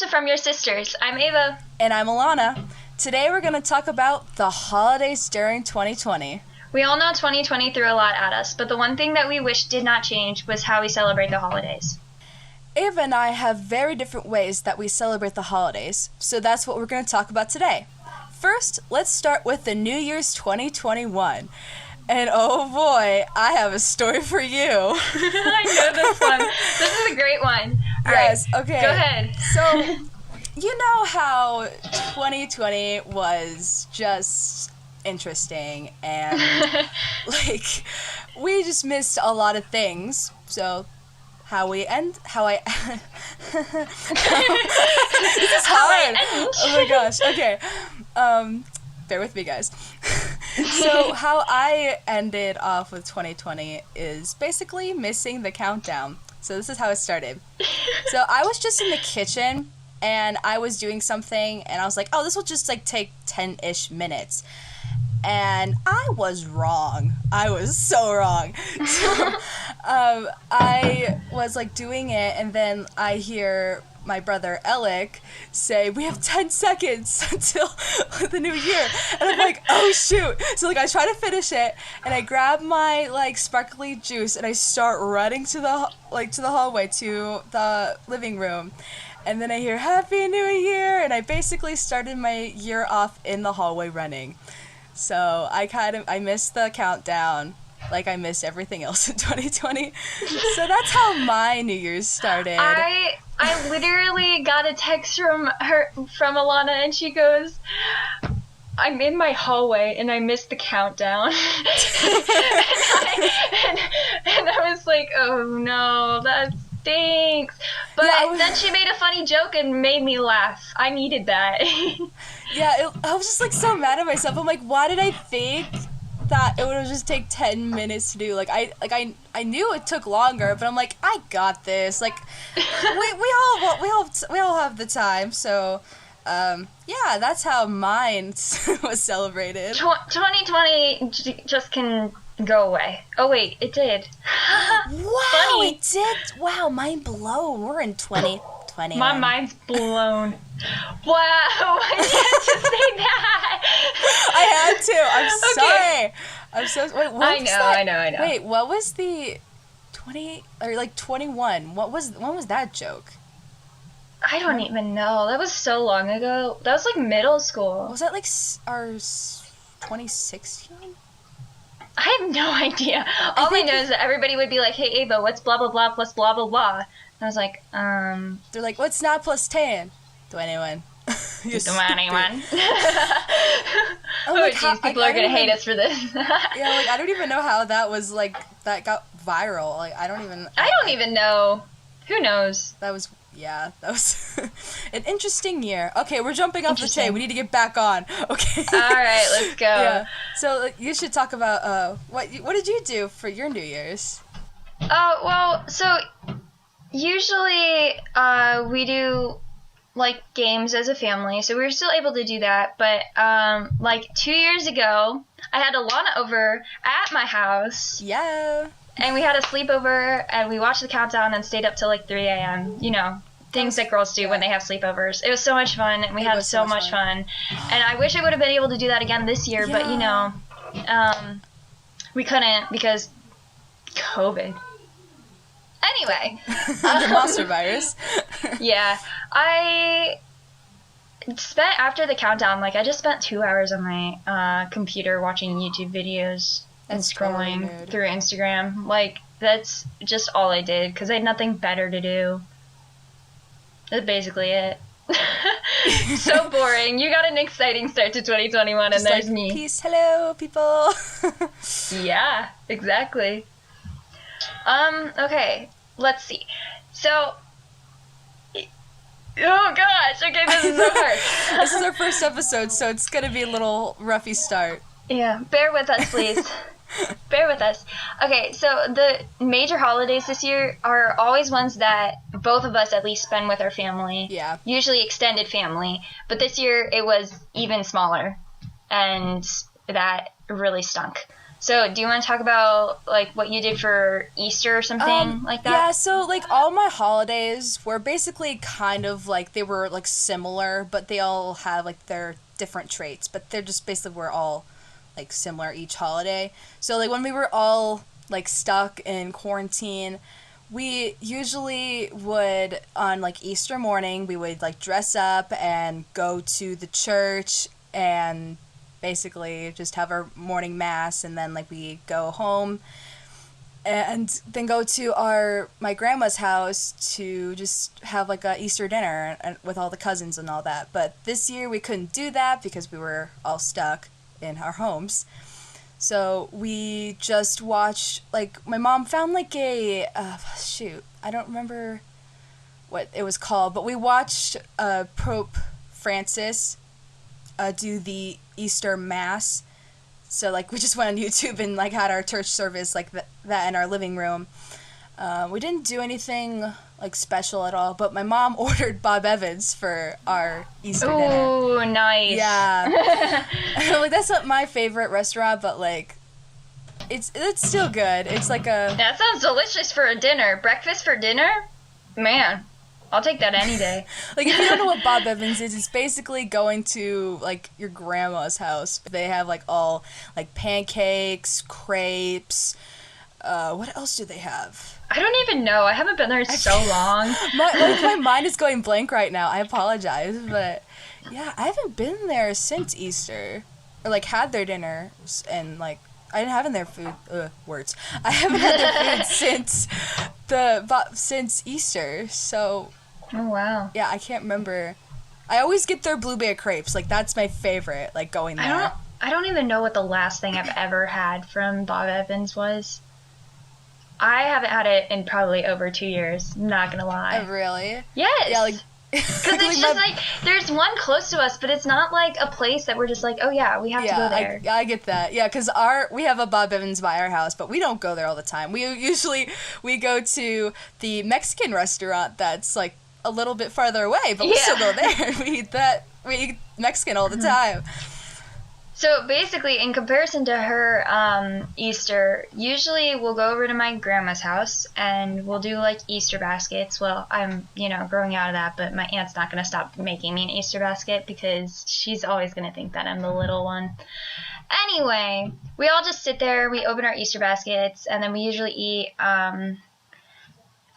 from your sisters. I'm Ava. And I'm Alana. Today we're going to talk about the holidays during 2020. We all know 2020 threw a lot at us, but the one thing that we wish did not change was how we celebrate the holidays. Ava and I have very different ways that we celebrate the holidays, so that's what we're going to talk about today. First, let's start with the New Year's 2021. And oh boy, I have a story for you. I know this one. This is a great one. Yes, right, okay. Go ahead. So, you know how 2020 was just interesting and, like, we just missed a lot of things. So, this is hard. Oh my gosh, okay. Bear with me, guys. So how I ended off with 2020 is basically missing the countdown. So this is how it started. So I was just in the kitchen and I was doing something and I was like, oh, this will just like take 10-ish minutes. And I was wrong. I was so wrong. So I was like doing it and then I hear my brother Alec say, we have 10 seconds until the new year. And I'm like, oh shoot. So like I try to finish it and I grab my like sparkly juice and I start running to the hallway to the living room. And then I hear Happy New Year and I basically started my year off in the hallway running. So I missed the countdown. Like I missed everything else in 2020. So that's how my New Year's started. I literally got a text from Alana and she goes, I'm in my hallway and I missed the countdown. and I was like, oh no, that stinks. But yeah, then she made a funny joke and made me laugh. I needed that. Yeah, I was just like so mad at myself. I'm like, why did I think that it would just take 10 minutes to do? Like I knew it took longer, but I'm like, I got this. Like we all have the time. So yeah, that's how mine was celebrated. 2020 just can go away. Oh wait, it did. Wow, Funny. it did. Wow, mind blown. We're in 2020. My mind's blown. Wow, I had to say that. I had to. I'm sorry. I'm so. Wait, what I was that? I know. Wait, what was the 20 or like 21? When was that joke? I don't even know. That was so long ago. That was like middle school. Was that like our 2016? I have no idea. All I know is that everybody would be like, "Hey Ava, what's blah blah blah plus blah blah blah?" And I was like, They're like, "What's 9 plus 10?" 21. 21. Oh my jeez, people are gonna hate us for this. Yeah, like I don't even know how that was like that got viral. Like I don't even know. Who knows? That was an interesting year. Okay, we're jumping off the tape. We need to get back on. Okay. All right, let's go. Yeah. So you should talk about what did you do for your New Year's? Well, so usually we do like games as a family, so we were still able to do that. But like 2 years ago, I had Alana over at my house. Yeah. And we had a sleepover, and we watched the countdown and stayed up till like 3 a.m. You know, things that girls do when they have sleepovers. It was so much fun, and we had so much fun. And I wish I would have been able to do that again this year, but you know, we couldn't because COVID. Anyway. The monster virus. Yeah. I spent, after the countdown, like I just spent 2 hours on my computer watching YouTube videos. And scrolling through Instagram. Like, that's just all I did, because I had nothing better to do. That's basically it. So boring. You got an exciting start to 2021, just and there's like, me. Peace, hello, people. Yeah, exactly. Okay, let's see. So, oh gosh, okay, this is so hard. This is our first episode, so it's gonna be a little roughy start. Yeah, bear with us, please. Bear with us. Okay, so the major holidays this year are always ones that both of us at least spend with our family. Yeah. Usually extended family. But this year it was even smaller. And that really stunk. So, do you want to talk about, like, what you did for Easter or something like that? Yeah, so, like, all my holidays were basically kind of, like, they were, like, similar, but they all have, like, their different traits. But they're just basically were all, like, similar each holiday. So, like, when we were all, like, stuck in quarantine, we usually would, on, like, Easter morning, we would, like, dress up and go to the church and basically just have our morning mass, and then, like, we go home and then go to my grandma's house to just have, like, a Easter dinner with all the cousins and all that. But this year we couldn't do that because we were all stuck in our homes. So we just watched, like, my mom found, like, I don't remember what it was called, but we watched Pope Francis do the Easter Mass. So, like, we just went on YouTube and, like, had our church service, like, that in our living room. We didn't do anything, like, special at all, but my mom ordered Bob Evans for our Easter dinner. Ooh, nice. Yeah. Like, that's not my favorite restaurant, but, like, it's still good. It's like a... That sounds delicious for a dinner. Breakfast for dinner? Man, I'll take that any day. Like, if you don't know what Bob Evans is, it's basically going to, like, your grandma's house. They have, like, all, like, pancakes, crepes. What else do they have? I don't even know. I haven't been there so long. My mind is going blank right now. I apologize, but yeah, I haven't been there since Easter, or, like, had their dinner, and, like, I didn't have their food. Words. I haven't had their food since Easter. So. Oh wow. Yeah, I can't remember. I always get their blueberry crepes. Like, that's my favorite. Like, going there. I don't even know what the last thing I've ever had from Bob Evans was. I haven't had it in probably over 2 years. I'm not gonna lie. Oh, really? Yes. Yeah, like. Because it's just like, there's one close to us, but it's not like a place that we're just like, oh yeah, we have to go there. I get that. Yeah, because we have a Bob Evans by our house, but we don't go there all the time. We go to the Mexican restaurant that's, like, a little bit farther away, but we still go there. We eat Mexican all the time. So basically, in comparison to her Easter, usually we'll go over to my grandma's house and we'll do, like, Easter baskets. Well, I'm, growing out of that, but my aunt's not going to stop making me an Easter basket because she's always going to think that I'm the little one. Anyway, we all just sit there, we open our Easter baskets, and then we usually eat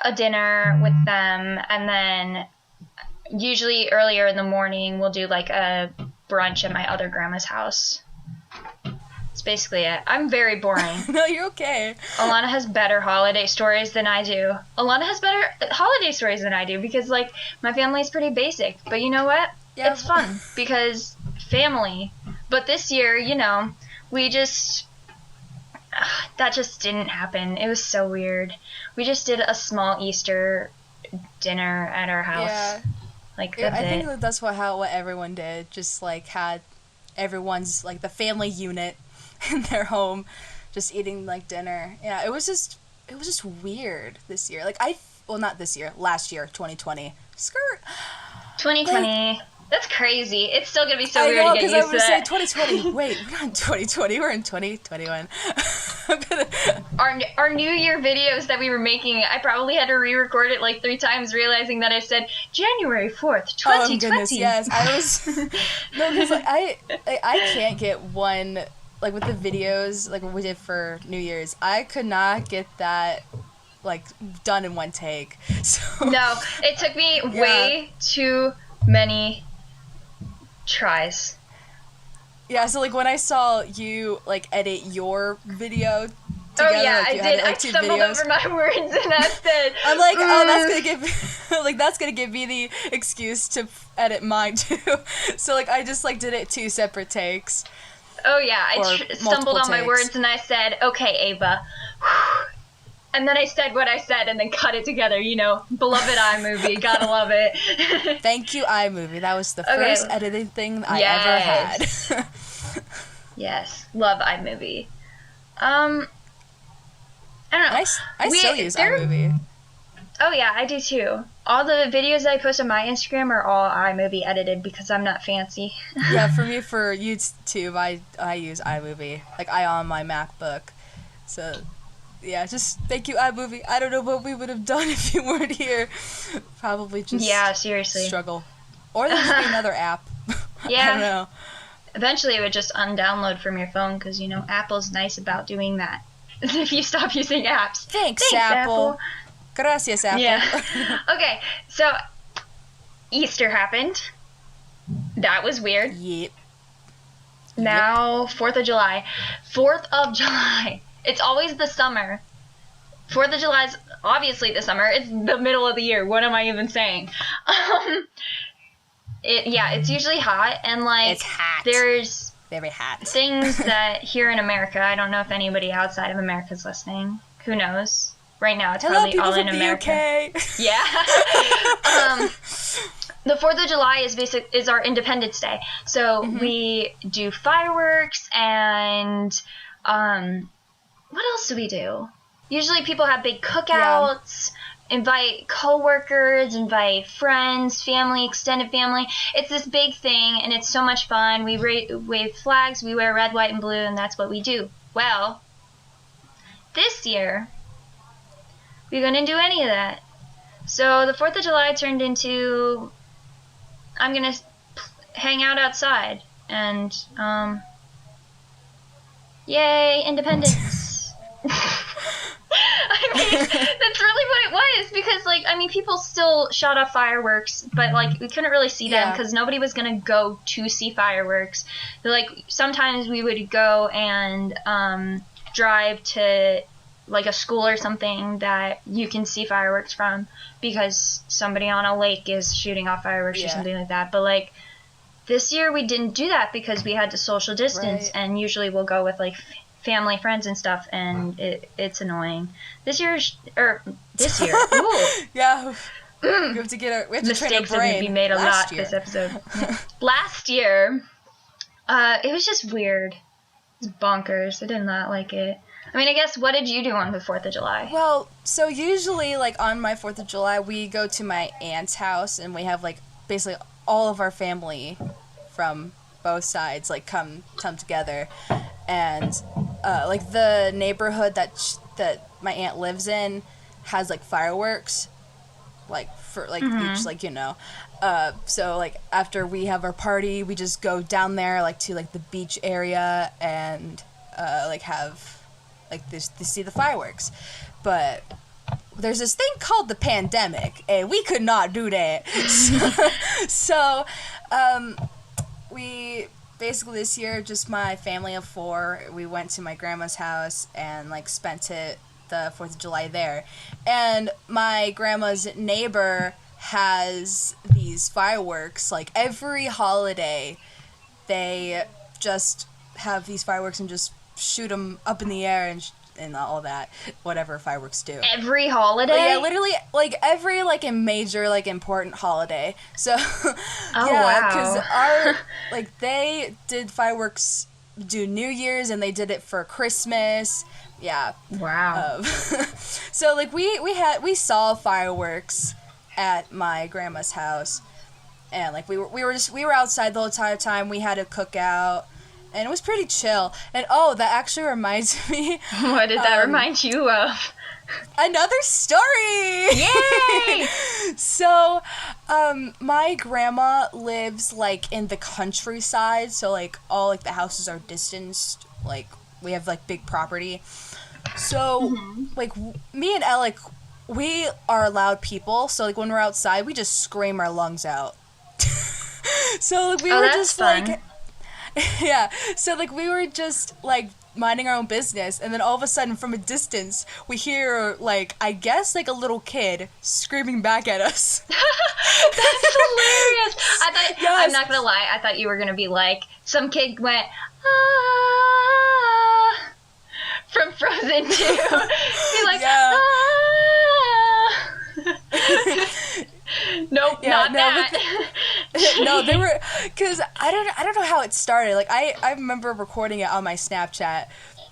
a dinner with them, and then usually earlier in the morning we'll do, like, a brunch at my other grandma's house. That's basically it. I'm very boring. No, you're okay. Alana has better holiday stories than I do. Alana has better holiday stories than I do because, like, my family's pretty basic. But you know what? Yeah. It's fun because family. But this year, we just... that just didn't happen. It was so weird. We just did a small Easter dinner at our house. Yeah. Like, I think that's what everyone did. Just, like, had everyone's, like, the family unit in their home just eating, like, dinner. Yeah, it was just weird this year. Like, not this year, last year, 2020. Skirt. 2020. Like, that's crazy. It's still going to be so weird to get used to that. I know, because I would say 2020. Wait, we're not in 2020. We're in 2021. Our New Year videos that we were making, I probably had to re-record it, like, 3 times, realizing that I said January 4th, 2020. Oh, goodness, yes. I was... No, because, like, I can't get one... Like, with the videos, like, what we did for New Year's, I could not get that, like, done in one take. So... No, it took me way too many tries. Yeah, so, like, when I saw you, like, edit your video together, oh yeah, like, I did. I stumbled over my words and I said, I'm like, oh, that's gonna give me the excuse to edit mine too. So, like, I just, like, did it 2 separate takes. Oh yeah, I stumbled on my words and I said, okay, Ava. And then I said what I said and then cut it together, Beloved iMovie, gotta love it. Thank you, iMovie. That was the first editing thing I ever had. Yes, love iMovie. I don't know. I still use iMovie. Oh yeah, I do too. all the videos I post on my Instagram are all iMovie edited because I'm not fancy. Yeah, for me, for YouTube, I use iMovie. Like, I on my MacBook. So, yeah, just thank you, iMovie. I don't know what we would have done if you weren't here. Probably just seriously. struggle. Or there'd just be another app. Yeah. I don't know. Eventually it would just undownload from your phone because, you know, Apple's nice about doing that. If you stop using apps. Thanks Apple. Gracias, Apple. Yeah. Okay, so Easter happened. That was weird. Yep. Now, 4th of July. 4th of July. It's always the summer. 4th of July is obviously the summer. It's the middle of the year. What am I even saying? It's usually hot, and, like, it's hot. There's very hot things that here in America, I don't know if anybody outside of America is listening. Who knows? Right now, it's probably all in America. UK. Yeah. The 4th of July is our Independence Day. So we do fireworks and what else do we do? Usually people have big cookouts, invite coworkers, invite friends, family, extended family. It's this big thing and it's so much fun. We wave flags, we wear red, white, and blue, and that's what we do. Well, this year we couldn't do any of that. So the 4th of July turned into I'm going to hang out outside and yay, independence. I mean, that's really what it was because, like, I mean, people still shot off fireworks, but, like, we couldn't really see them because nobody was going to go to see fireworks. Like, sometimes we would go and drive to, like, a school or something that you can see fireworks from because somebody on a lake is shooting off fireworks or something like that. But, like, this year we didn't do that because we had to social distance, and usually we'll go with, like, family, friends, and stuff, and it's annoying. This year, ooh. Yeah. We have to train our brain. Mistakes are going to be made a lot this episode. Last year, it was just weird. It was bonkers. I did not like it. I mean, I guess, what did you do on the 4th of July? Well, so usually, like, on my 4th of July, we go to my aunt's house, and we have, like, basically all of our family from both sides, like, come together. And, like, the neighborhood that my aunt lives in has, like, fireworks, like, for, like, each, like, you know. So, like, after we have our party, we just go down there, like, to, like, the beach area and, like, have... like this to see the fireworks. But there's this thing called the pandemic, and we could not do that. So we basically this year, just my family of 4, we went to my grandma's house and, like, spent the 4th of July there. And my grandma's neighbor has these fireworks, like, every holiday they just have these fireworks and just shoot them up in the air and all that, whatever fireworks do. Every holiday? Yeah, literally, like, every, like, a major, like, important holiday. So, wow. Because like, they did fireworks, do New Year's, and they did it for Christmas. Yeah. Wow. So, like, we saw fireworks at my grandma's house, and, like, we were outside the whole entire time. We had a cookout. And it was pretty chill. And, that actually reminds me... What did that remind you of? Another story! Yay! So, my grandma lives, like, in the countryside. So, like, all, like, the houses are distanced. Like, we have, like, big property. So, like, me and Alec, we are loud people. So, like, when we're outside, we just scream our lungs out. So, like, we were just, fun. like... Yeah, so, like, we were just, like, minding our own business, and then all of a sudden, from a distance, we hear, like, I guess, like, a little kid screaming back at us. That's hilarious! Yes. I'm not gonna lie, I thought you were gonna be like, some kid went, from Frozen 2. Be like, Nope, not that. No, they were, because I don't know how it started. Like, I remember recording it on my Snapchat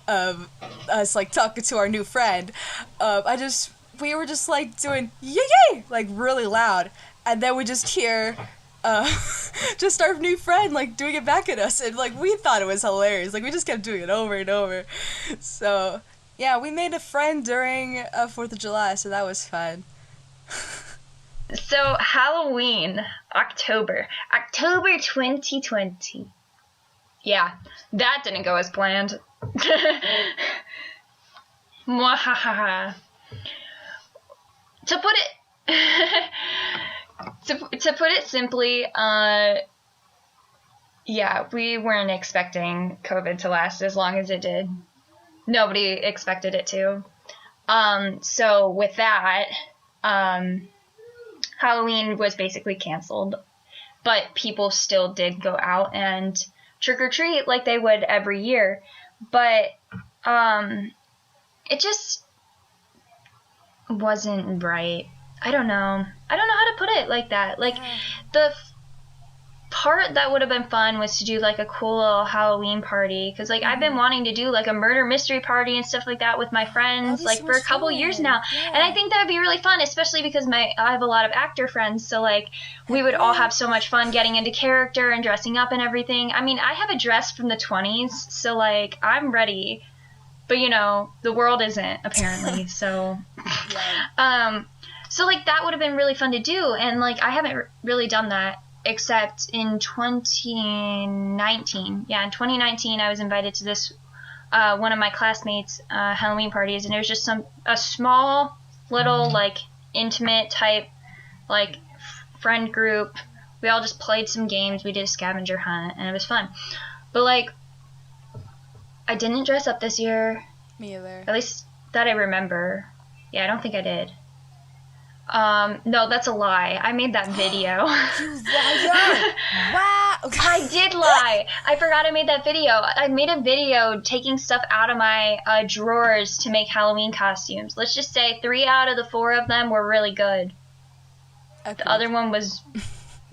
of us, like, talking to our new friend. I just we were just like doing yay yay like really loud, and then we just hear just our new friend like doing it back at us, and like we thought it was hilarious. Like we just kept doing it over and over. So yeah, we made a friend during 4th of July, so that was fun. So Halloween, October 2020. Yeah, that didn't go as planned. Mwahaha. To put it to put it simply, yeah, we weren't expecting COVID to last as long as it did. Nobody expected it to. So with that, Halloween was basically canceled, but people still did go out and trick or treat like they would every year. But it just wasn't right. I don't know how to put it like that. Like, the part that would have been fun was to do like a cool little Halloween party, because like I've been wanting to do like a murder mystery party and stuff like that with my friends like for a couple years now. And I think that would be really fun, especially because I have a lot of actor friends, so like we would all have so much fun getting into character and dressing up and everything. I mean, I have a dress from the 20s, so like I'm ready, but you know, the world isn't apparently. So so like that would have been really fun to do, and like I haven't really done that except in 2019. Yeah, in 2019 I was invited to this one of my classmates' Halloween parties, and it was just a small little like intimate type like friend group. We all just played some games, we did a scavenger hunt, and it was fun. But like I didn't dress up this year. Me either. At least that I remember. Yeah, I don't think I did. No, that's a lie. I made that video. You liar! Wow! I did lie. I forgot I made that video. I made a video taking stuff out of my drawers to make Halloween costumes. Let's just say 3 out of the 4 of them were really good. Okay. The other one was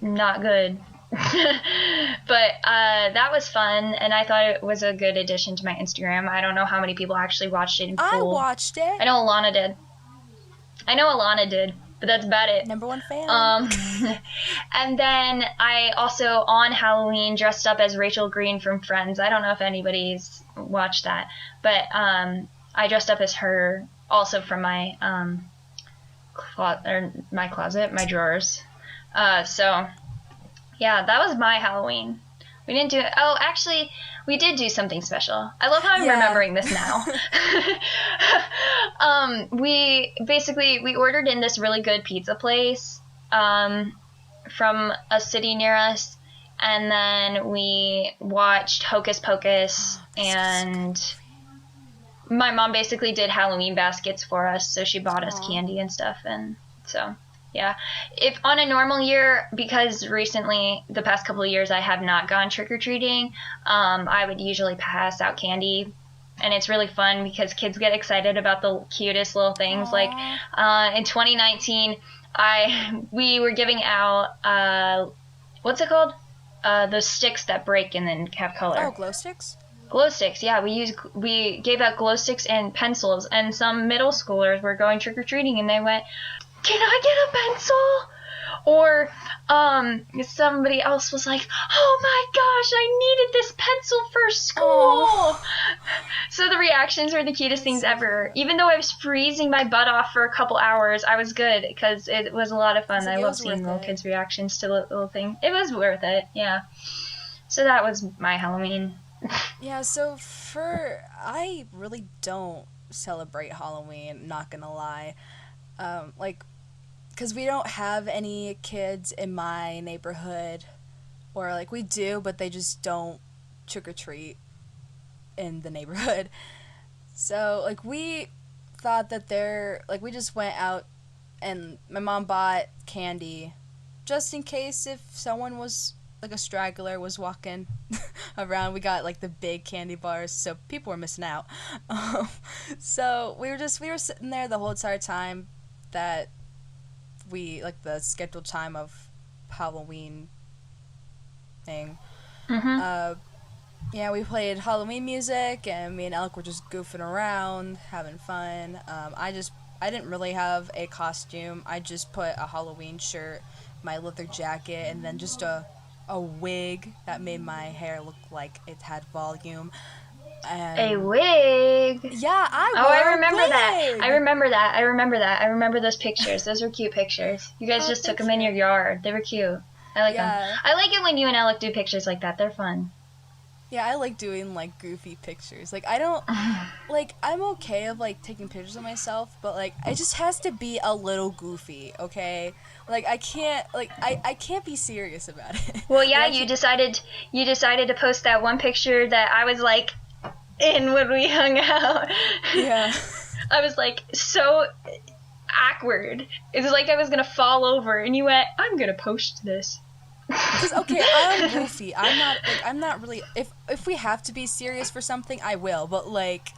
not good. But that was fun, and I thought it was a good addition to my Instagram. I don't know how many people actually watched it in full. I watched it. I know Alana did. But that's about it. Number 1 fan. And then I also, on Halloween, dressed up as Rachel Green from Friends. I don't know if anybody's watched that. But I dressed up as her also from my closet, my drawers. So, yeah, that was my Halloween. We didn't do it. Oh, actually, we did do something special. I love how I'm remembering this now. We ordered in this really good pizza place from a city near us, and then we watched Hocus Pocus, and my mom basically did Halloween baskets for us, so she bought us candy and stuff, and so... Yeah, if on a normal year, because recently, the past couple of years, I have not gone trick-or-treating, I would usually pass out candy, and it's really fun because kids get excited about the cutest little things. Aww. Like, in 2019, we were giving out, what's it called? Those sticks that break and then have color. Oh, glow sticks? Glow sticks, yeah. We gave out glow sticks and pencils, and some middle schoolers were going trick-or-treating, and they went... Can I get a pencil? Or somebody else was like, oh my gosh, I needed this pencil for school. Aww. So the reactions were the cutest things ever. Even though I was freezing my butt off for a couple hours, I was good because it was a lot of fun. I love seeing little kids' reactions to little things. It was worth it, yeah. So that was my Halloween. Yeah, so I really don't celebrate Halloween, not gonna lie. Because we don't have any kids in my neighborhood, or, like, we do, but they just don't trick-or-treat in the neighborhood. So, like, we thought that we just went out, and my mom bought candy, just in case if someone was, like, a straggler was walking around. We got, like, the big candy bars, so people were missing out. So, we were sitting there the whole entire time that the scheduled time of Halloween thing. Mm-hmm. Yeah, we played Halloween music, and me and Alec were just goofing around, having fun. I I didn't really have a costume. I just put a Halloween shirt, my leather jacket, and then just a wig that made my hair look like it had volume. A And wig. yeah, I Oh, wore I a remember that. I wig. remember that. I remember that. I remember those pictures. Those were cute pictures. You guys just took Thank them in you. your yard. They were cute. I like them. Yeah. I like it when you and Alec do pictures like that. They're fun. Yeah, I like doing like goofy pictures. Like I don't like I'm okay of like taking pictures of myself, but like it just has to be a little goofy, okay? Like I can't like I can't be serious about it. Well, yeah, Like, you decided to post that one picture that I was like in when we hung out. yeah. I was like so awkward. It was like I was gonna fall over, and you went, "I'm gonna post this." Cuz okay, I'm goofy. I'm not really if we have to be serious for something, I will, but like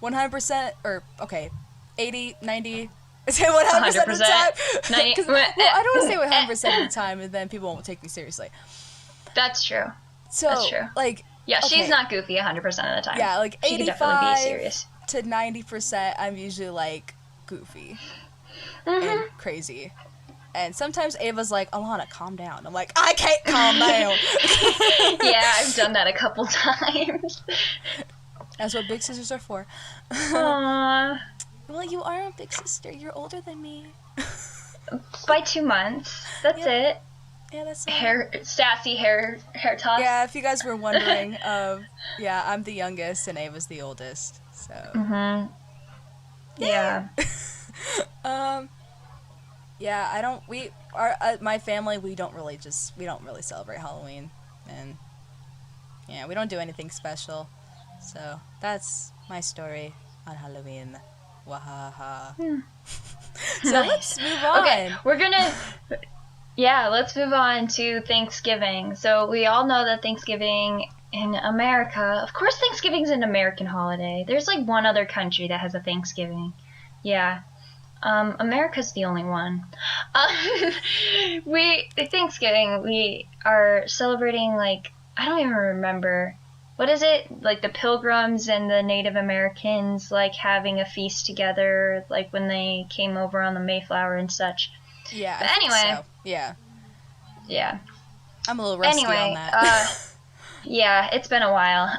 100% or okay, 80, 90 say 100% of the time. 90, Cuz well, I don't want to say 100% of the time and then people won't take me seriously. That's true. So, That's true. like Yeah, okay. she's not goofy 100% of the time. Yeah, like she could definitely be serious. to 90%, I'm usually like goofy and crazy. And sometimes Ava's like, Alana, calm down. I'm like, I can't calm down. Yeah, I've done that a couple times. That's what big sisters are for. Aww. Well, you are a big sister. You're older than me. By 2 months. That's it. Yeah, that's Sassy hair toss. Yeah, if you guys were wondering, yeah, I'm the youngest and Ava's the oldest. So. Yeah. Yeah, I don't. My family, we don't really celebrate Halloween, and yeah, we don't do anything special. So that's my story on Halloween. Wahaha. So let's move on. Okay, let's move on to Thanksgiving. So we all know that Thanksgiving in America, of course Thanksgiving's an American holiday. There's like one other country that has a Thanksgiving. Yeah. America's the only one. Thanksgiving, we are celebrating, like, I don't even remember. What is it? Like the Pilgrims and the Native Americans, like, having a feast together, like, when they came over on the Mayflower and such. Yeah, but anyway. So. Yeah. Yeah. I'm a little rusty on that. Yeah, it's been a while.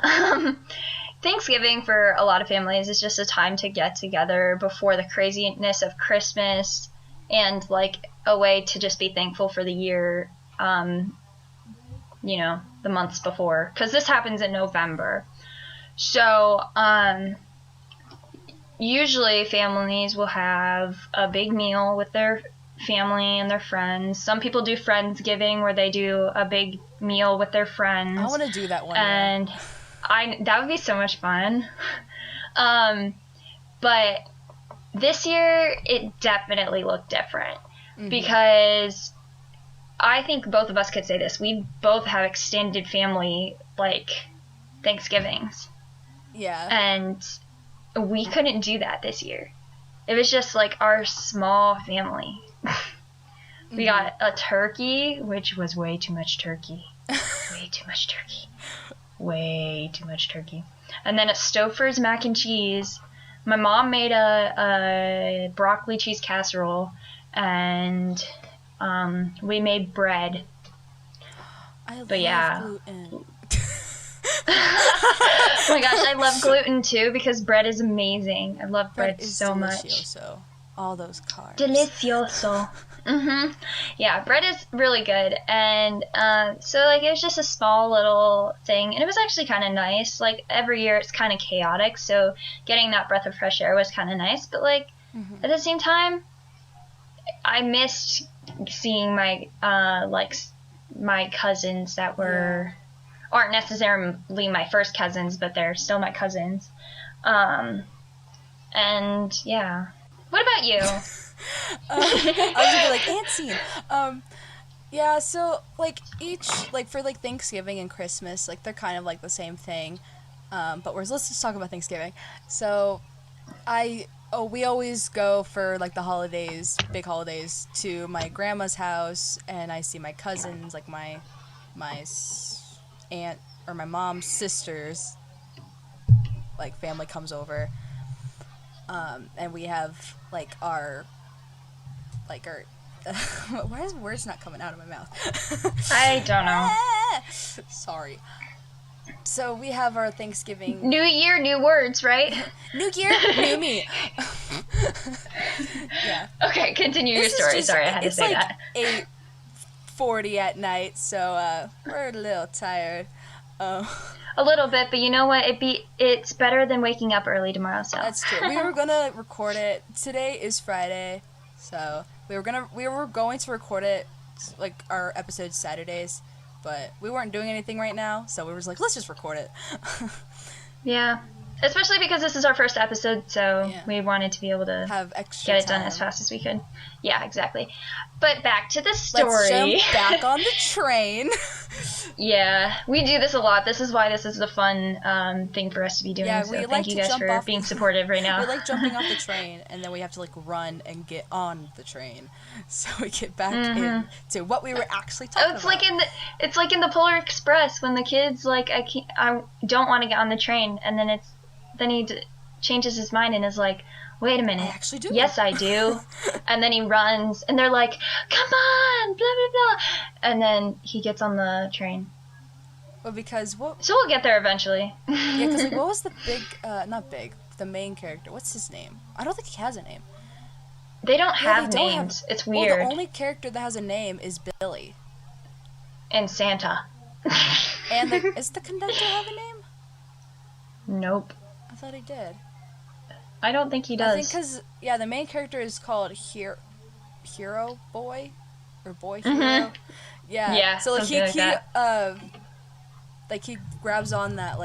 Thanksgiving for a lot of families is just a time to get together before the craziness of Christmas and like a way to just be thankful for the year, you know, the months before. Because this happens in November. So usually families will have a big meal with their family and their friends. Some people do Friendsgiving where they do a big meal with their friends. I want to do that one. And that would be so much fun. But this year it definitely looked different because I think both of us could say this. We both have extended family like Thanksgivings. Yeah. And we couldn't do that this year. It was just like our small family. We got a turkey, which was way too much turkey. Way too much turkey. Way too much turkey. And then at Stouffer's mac and cheese, my mom made a broccoli cheese casserole, and we made bread. I love gluten. Oh my gosh, I love gluten too because bread is amazing. I love bread so much. Delicioso. All those carbs. Delicioso. Yeah, bread is really good, and so like it was just a small little thing, and it was actually kind of nice. Like every year, it's kind of chaotic, so getting that breath of fresh air was kind of nice. But like at the same time, I missed seeing my my cousins that aren't necessarily my first cousins, but they're still my cousins. And yeah, what about you? I was gonna be like ant scene. Yeah, so like for like Thanksgiving and Christmas, like they're kind of like the same thing. But let's just talk about Thanksgiving. So we always go for like the holidays, big holidays, to my grandma's house, and I see my cousins, like my aunt or my mom's sisters, like family comes over. and we have our why is words not coming out of my mouth? I don't know. Sorry. So we have our Thanksgiving. New year, new words, right? New year, new me. Yeah. Okay, continue your story. Sorry, I had to say that. It's 8:40 at night, so we're a little tired. A little bit, but you know what? It's better than waking up early tomorrow. So that's true. We were gonna record it. Today is Friday, so we were going to record it our episodes Saturdays, but we weren't doing anything right now, so we were just like, let's just record it. Yeah, especially because this is our first episode, so we wanted to be able to have extra get it time done as fast as we could. Yeah, exactly. But back to the story. Let's jump back on the train. Yeah, we do this a lot. This is why this is the fun thing for us to be doing. Yeah, so thank you guys for being supportive right now. We like jumping off the train, and then we have to run and get on the train, so we get back into what we were actually talking about. It's like in the Polar Express when the kid's like, I don't want to get on the train, and then he changes his mind and is like, wait a minute. I actually do. Yes, I do. And then he runs, and they're like, come on, blah, blah, blah. And then he gets on the train. Well, because what? So we'll get there eventually. Yeah, because what was the the main character? What's his name? I don't think he has a name. They don't have names. It's weird. Well, the only character that has a name is Billy. And Santa. And does the conductor have a name? Nope. I thought he did. I don't think he does. I think because, the main character is called Hero Boy? Or Boy Hero? Mm-hmm. Yeah. So, he grabs on that,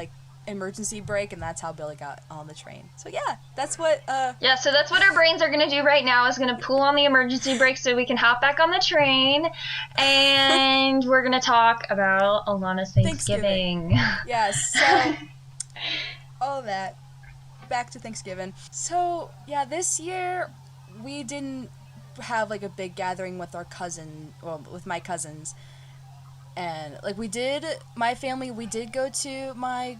emergency brake, and that's how Billy got on the train. So, that's what, Yeah, so that's what our brains are going to do right now, is going to pull on the emergency brake so we can hop back on the train, and we're going to talk about Alana's Thanksgiving. Yeah, so, all that. Back to Thanksgiving. So, this year we didn't have a big gathering with with my cousins. And we did go to my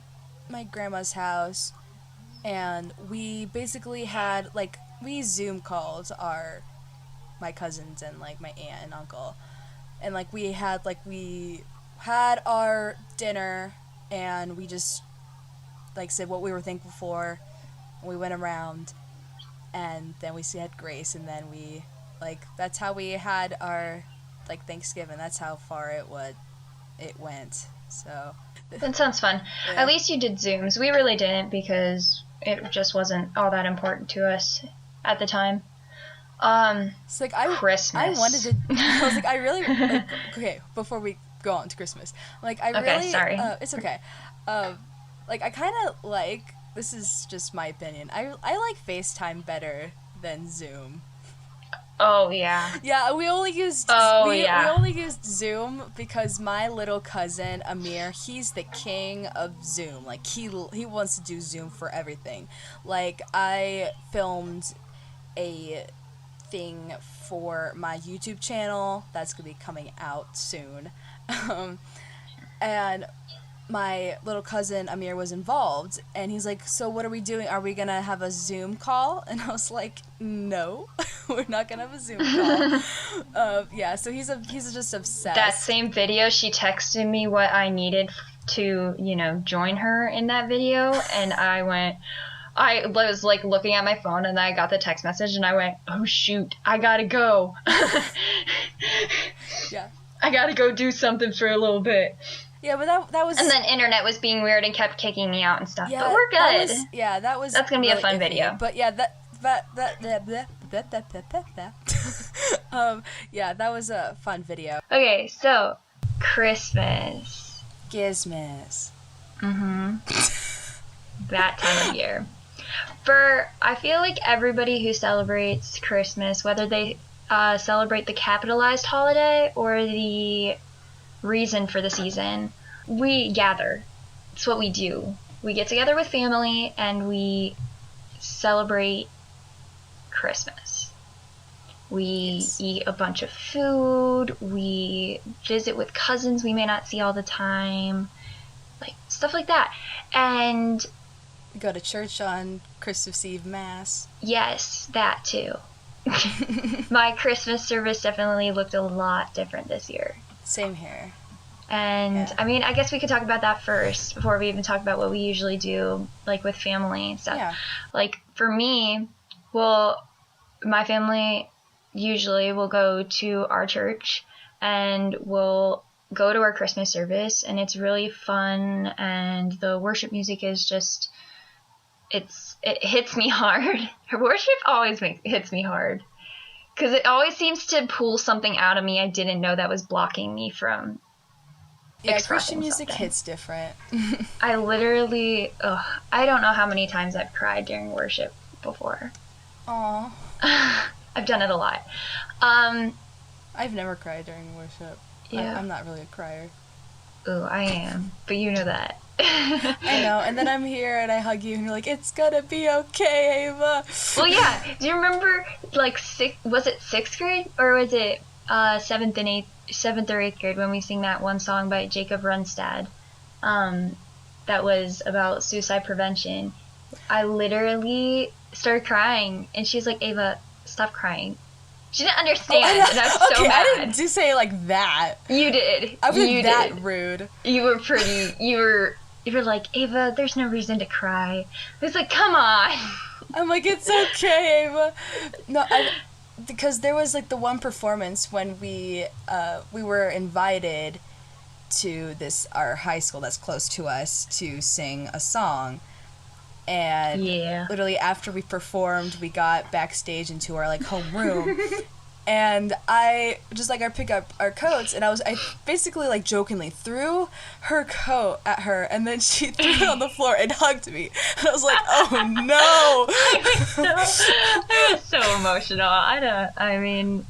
grandma's house, and we basically had we Zoom called my cousins and my aunt and uncle. And we had our dinner, and we just said what we were thankful for. We went around, and then we had grace, and then we that's how we had our Thanksgiving. That's how far it went. So that sounds fun. Yeah. At least you did Zooms. We really didn't, because it just wasn't all that important to us at the time. So Christmas. I wanted to. I was I really okay. Before we go on to Christmas, sorry. It's okay. I kind of this is just my opinion. I like FaceTime better than Zoom. Oh yeah. Yeah, we only used we only used Zoom because my little cousin Amir, he's the king of Zoom. He wants to do Zoom for everything. I filmed a thing for my YouTube channel that's going to be coming out soon. And my little cousin Amir was involved, and he's like, so what are we doing? Are we gonna have a Zoom call? And I was like, no, we're not gonna have a Zoom call. So he's just obsessed. That same video, she texted me what I needed to join her in that video, and I was looking at my phone, and I got the text message, and I went, oh shoot, I gotta go. Yeah, I gotta go do something for a little bit. Yeah, but that was... And then internet was being weird and kept kicking me out and stuff. Yeah, but we're good. That's going to be a fun video. But yeah, that was a fun video. Okay, so Christmas. Gizmas. Mm-hmm. That time of year. I feel like everybody who celebrates Christmas, whether they celebrate the capitalized holiday or the reason for the season, we gather. It's what we do. We get together with family and we celebrate Christmas. We eat a bunch of food. We visit with cousins we may not see all the time. Stuff like that. And We go to church on Christmas Eve Mass. Yes, that too. My Christmas service definitely looked a lot different this year. Same here. And, yeah. I mean, I guess we could talk about that first before we even talk about what we usually do, like, with family and stuff. Yeah. Like, for me, well, my family usually will go to our church and we'll go to our Christmas service, and it's really fun, and the worship music is just, it hits me hard. Worship always hits me hard, because it always seems to pull something out of me I didn't know that was blocking me from Christian music something. Hits different. I literally, I don't know how many times I've cried during worship before. Aww. I've done it a lot. I've never cried during worship. Yeah. I'm not really a crier. Ooh, I am. But you know that. I know. And then I'm here and I hug you and you're like, it's gonna be okay, Ava. Well, yeah. Do you remember, like, was it 6th grade? Or was it 7th or 8th grade when we sing that one song by Jacob Runstad that was about suicide prevention? I literally started crying. And she's like, Ava, stop crying. She didn't understand, and I was so mad. I didn't do say it like that. You did. I was that rude. You were like, Ava, there's no reason to cry. I was like, come on. I'm like, it's okay, Ava. No, because there was, like, the one performance when we were invited to our high school that's close to us to sing a song. And literally after we performed, we got backstage into our, like, home room. And I pick up our coats, and I basically, like, jokingly threw her coat at her, and then she threw it on the floor and hugged me. And I was like, oh no! I was so emotional. I mean,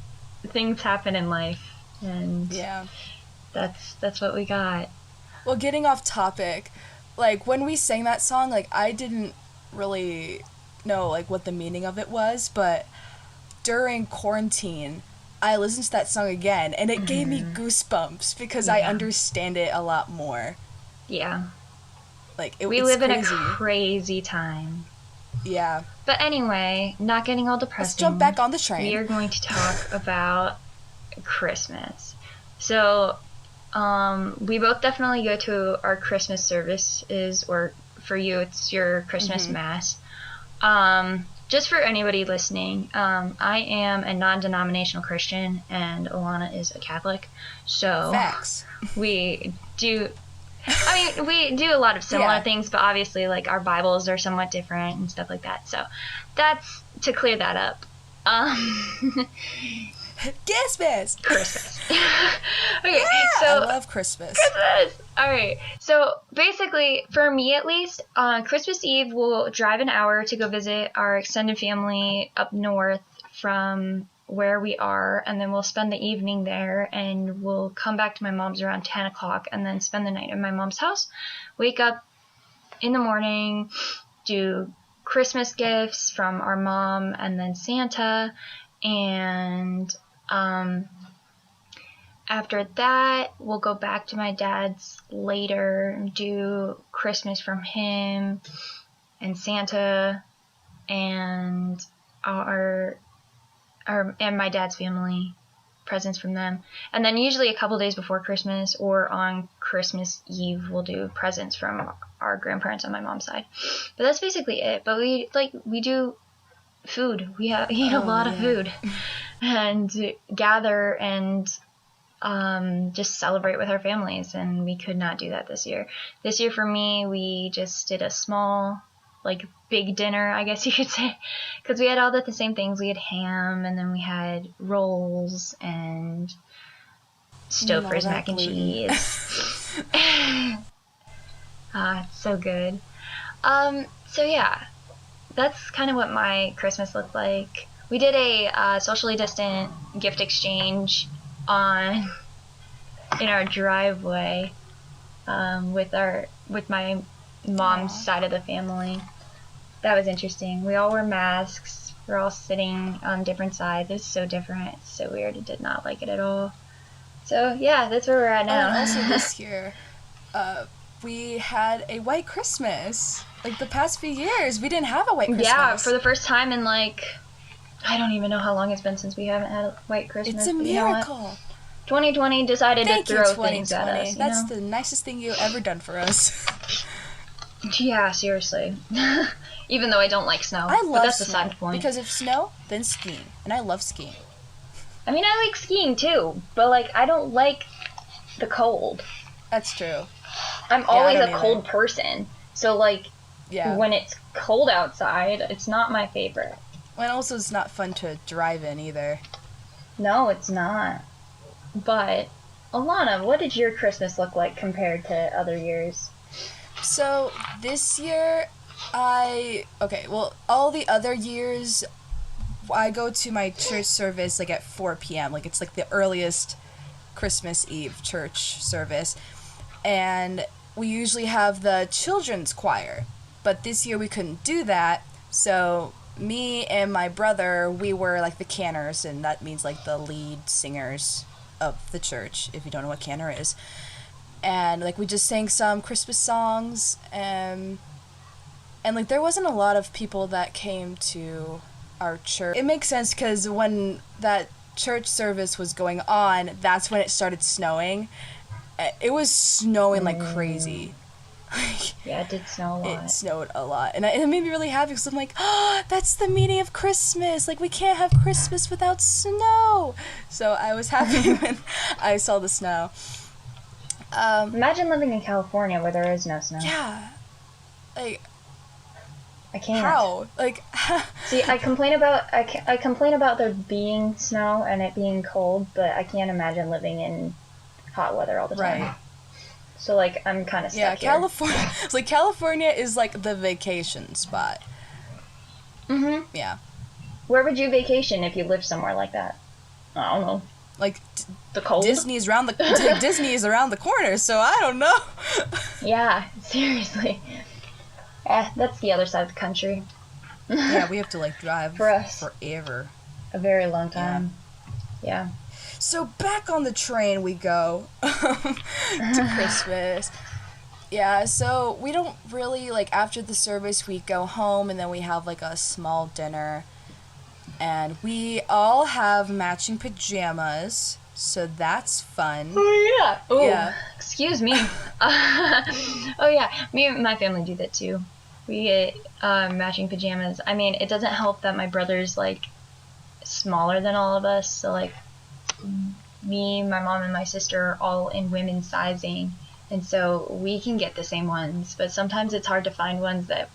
things happen in life, and yeah, that's what we got. Well, getting off topic, like, when we sang that song, like, I didn't really know, like, what the meaning of it was, but during quarantine, I listened to that song again, and it gave me goosebumps because I understand it a lot more. Yeah. Like, we live in a crazy time. Yeah. But anyway, not getting all depressing. Let's jump back on the train. We are going to talk about Christmas. So, we both definitely go to our Christmas services, or for you, it's your Christmas Mass. Just for anybody listening, I am a non-denominational Christian, and Alana is a Catholic. So facts. We do a lot of similar things, but obviously, like, our Bibles are somewhat different and stuff like that. So that's to clear that up. Christmas. Okay, yeah, so I love Christmas. All right. So basically, for me at least, on Christmas Eve, we'll drive an hour to go visit our extended family up north from where we are, and then we'll spend the evening there, and we'll come back to my mom's around 10 o'clock, and then spend the night at my mom's house. Wake up in the morning, do Christmas gifts from our mom, and then Santa, and after that, we'll go back to my dad's later, do Christmas from him and Santa and and my dad's family, presents from them. And then usually a couple days before Christmas or on Christmas Eve, we'll do presents from our grandparents on my mom's side. But that's basically it. But we do food. We eat a lot of food and gather and just celebrate with our families, and we could not do that this year. This year for me, we just did a small, like, big dinner, I guess you could say, because we had all the same things. We had ham, and then we had rolls and Stouffer's mac and cheese. It's so good. So yeah, that's kind of what my Christmas looked like. We did a socially distant gift exchange in our driveway with my mom's side of the family. That was interesting. We all wore masks. We're all sitting on different sides. It's so different. It's so weird. I did not like it at all. So yeah, that's where we're at now. And also this year, we had a white Christmas. Like, the past few years, we didn't have a white Christmas. Yeah, for the first time in, like, I don't even know how long it's been since we haven't had a white Christmas. It's a miracle. 2020 decided to throw things at us. That's the nicest thing you've ever done for us. Yeah, seriously. Even though I don't like snow. I love that's snow. The side point. Because if snow, then skiing. And I love skiing. I mean, I like skiing too, but, like, I don't like the cold. That's true. I'm always a cold person. So, like, when it's cold outside, it's not my favorite. And also, it's not fun to drive in either. No, it's not. But, Alana, what did your Christmas look like compared to other years? So, this year, all the other years, I go to my church service, like, at 4 p.m. Like, it's, like, the earliest Christmas Eve church service. And we usually have the children's choir. But this year we couldn't do that, so me and my brother, we were, like, the canners, and that means, like, the lead singers of the church, if you don't know what canner is. And, like, we just sang some Christmas songs, and like, there wasn't a lot of people that came to our church. It makes sense, because when that church service was going on, that's when it started snowing. It was snowing like crazy. Yeah, it did snow a lot. It snowed a lot. And it made me really happy, because I'm like, oh, that's the meaning of Christmas. Like, we can't have Christmas without snow. So I was happy when I saw the snow. Imagine living in California where there is no snow. Yeah. Like, I can't. How? Like, see, I complain about there being snow and it being cold, but I can't imagine living in hot weather all the time. Right. So, like, I'm kind of stuck here. California. Like, California is, like, the vacation spot. Mm-hmm. Yeah. Where would you vacation if you lived somewhere like that? I don't know. Like, the cold? Disney is around the corner, so I don't know. Yeah, seriously. That's the other side of the country. Yeah, we have to, like, drive for us forever. A very long time. Yeah. So back on the train we go to Christmas. Yeah, so we don't really, like, after the service we go home and then we have, like, a small dinner. And we all have matching pajamas, so that's fun. Oh, yeah. Oh, yeah. Excuse me. Oh, yeah. Me and my family do that, too. We get matching pajamas. I mean, it doesn't help that my brother's, like, smaller than all of us, so, like, me, my mom, and my sister are all in women's sizing, and so we can get the same ones, but sometimes it's hard to find ones that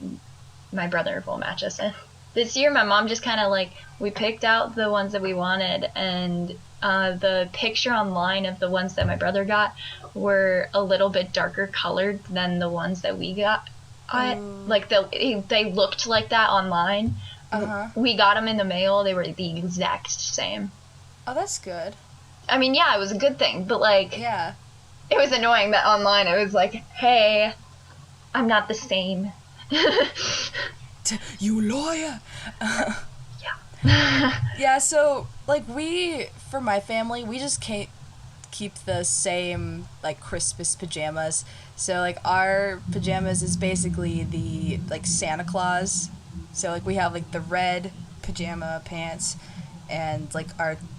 my brother will match us in. This year, my mom just kind of, like, we picked out the ones that we wanted, and the picture online of the ones that my brother got were a little bit darker colored than the ones that we got. Like, they looked like that online. Uh-huh. We got them in the mail. They were the exact same. Oh, that's good. I mean, yeah, it was a good thing, but, like, yeah, it was annoying that online it was like, hey, I'm not the same. You lawyer. Yeah. Yeah, so, like, for my family, we just can't keep the same, like, Christmas pajamas. So, like, our pajamas is basically the, like, Santa Claus. So, like, we have, like, the red pajama pants, and, like,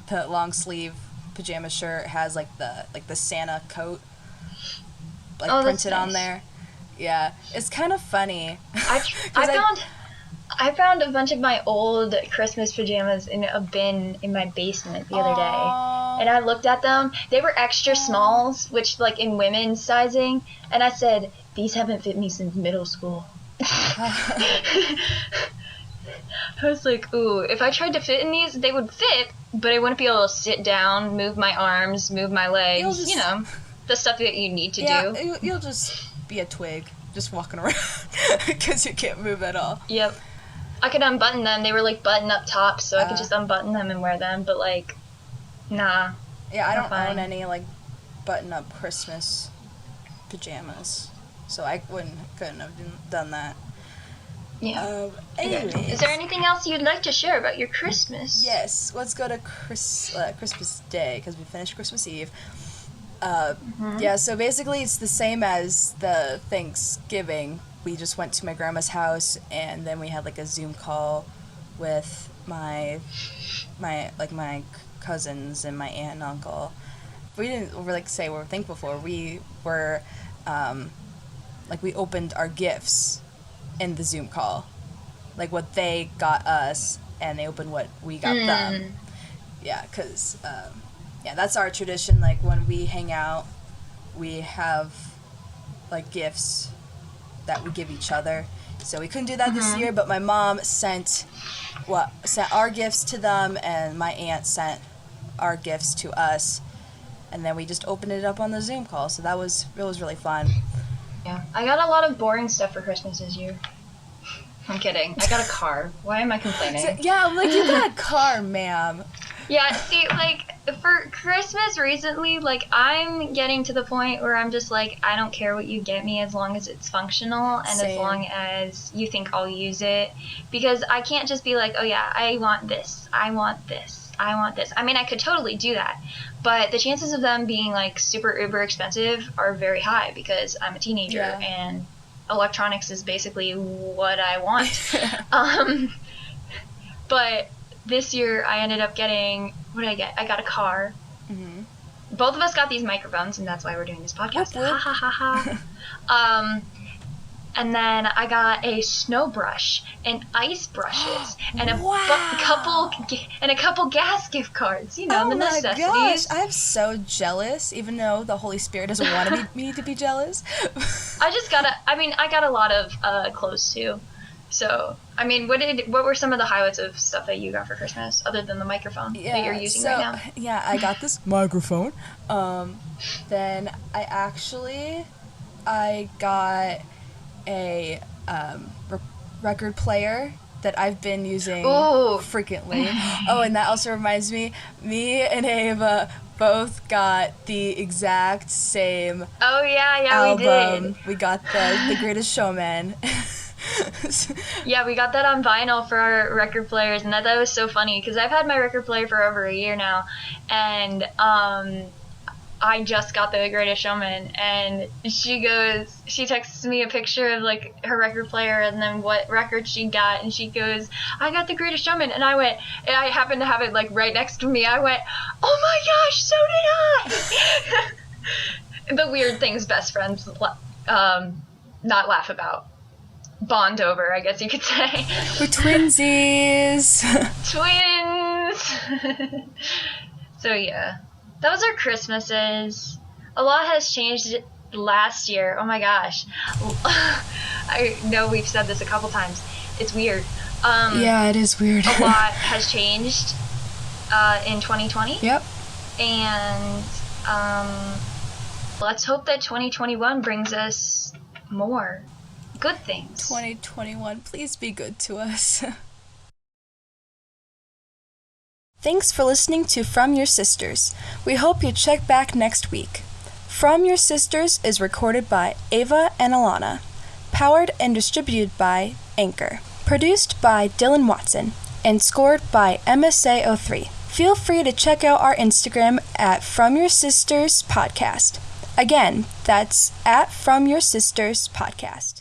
the long sleeve pajama shirt has, like, the Santa coat, like, printed on there. Yeah, it's kind of funny. I found a bunch of my old Christmas pajamas in a bin in my basement the other day. And I looked at them. They were extra smalls, which, like, in women's sizing. And I said, these haven't fit me since middle school. I was like, ooh, if I tried to fit in these, they would fit, but I wouldn't be able to sit down, move my arms, move my legs, you know, the stuff that you need to do. Yeah, you'll just be a twig, just walking around, because you can't move at all. Yep. I could unbutton them. They were, like, button-up tops, so I could just unbutton them and wear them, but, like, nah. Yeah, I don't own any, like, button-up Christmas pajamas, so I couldn't have done that. Yeah. Anyways. Is there anything else you'd like to share about your Christmas? Yes. Let's go to Christmas Day, because we finished Christmas Eve. Yeah, so basically it's the same as the Thanksgiving. We just went to my grandma's house, and then we had like a Zoom call with my cousins and my aunt and uncle. We didn't really say what we're thankful for. We were we opened our gifts in the Zoom call, like what they got us, and they opened what we got them. Yeah, because that's our tradition. Like when we hang out, we have like gifts that we give each other. So we couldn't do that this year, but my mom sent our gifts to them, and my aunt sent our gifts to us, and then we just opened it up on the Zoom call. So it was really fun. Yeah, I got a lot of boring stuff for Christmas this year. I'm kidding. I got a car. Why am I complaining? So, yeah, I'm like, you got a car, ma'am. Yeah, see, like, for Christmas recently, like, I'm getting to the point where I'm just like, I don't care what you get me as long as it's functional and Same. as long as you think I'll use it. Because I can't just be like, oh yeah, I want this, I want this, I want this. I mean, I could totally do that. But the chances of them being, like, super uber expensive are very high because I'm a teenager and electronics is basically what I want. But this year I ended up getting, what did I get? I got a car. Mm-hmm. Both of us got these microphones, and that's why we're doing this podcast. Ha ha ha ha. And then I got a snow brush and ice brushes and a couple gas gift cards. You know, the necessities. Oh my gosh, I'm so jealous. Even though the Holy Spirit doesn't want me to be jealous. I got a lot of clothes too. So, I mean, what were some of the highlights of stuff that you got for Christmas other than the microphone that you're using right now? Yeah, I got this microphone. Then I got a record player that I've been using frequently. Oh, and that also reminds me and Ava both got the exact same album. We did. We got the Greatest Showman. Yeah, we got that on vinyl for our record players, and that was so funny because I've had my record player for over a year now, and I just got the Greatest Showman, and she texts me a picture of like her record player and then what record she got, and she goes, I got the Greatest Showman, and I happened to have it like right next to me. I went, oh my gosh, so did I. The weird things best friends not laugh about. Bond over, I guess you could say. We're twinsies. Twins. So yeah, that was our Christmases. A lot has changed last year. Oh my gosh. I know we've said this a couple times. It's weird. Yeah, it is weird. A lot has changed in 2020. Yep. And let's hope that 2021 brings us more good things. 2021, please be good to us. Thanks for listening to From Your Sisters. We hope you check back next week. From Your Sisters is recorded by Ava and Alana. Powered and distributed by Anchor. Produced by Dylan Watson. And scored by MSA03. Feel free to check out our Instagram at From Your Sisters Podcast. Again, that's at From Your Sisters Podcast.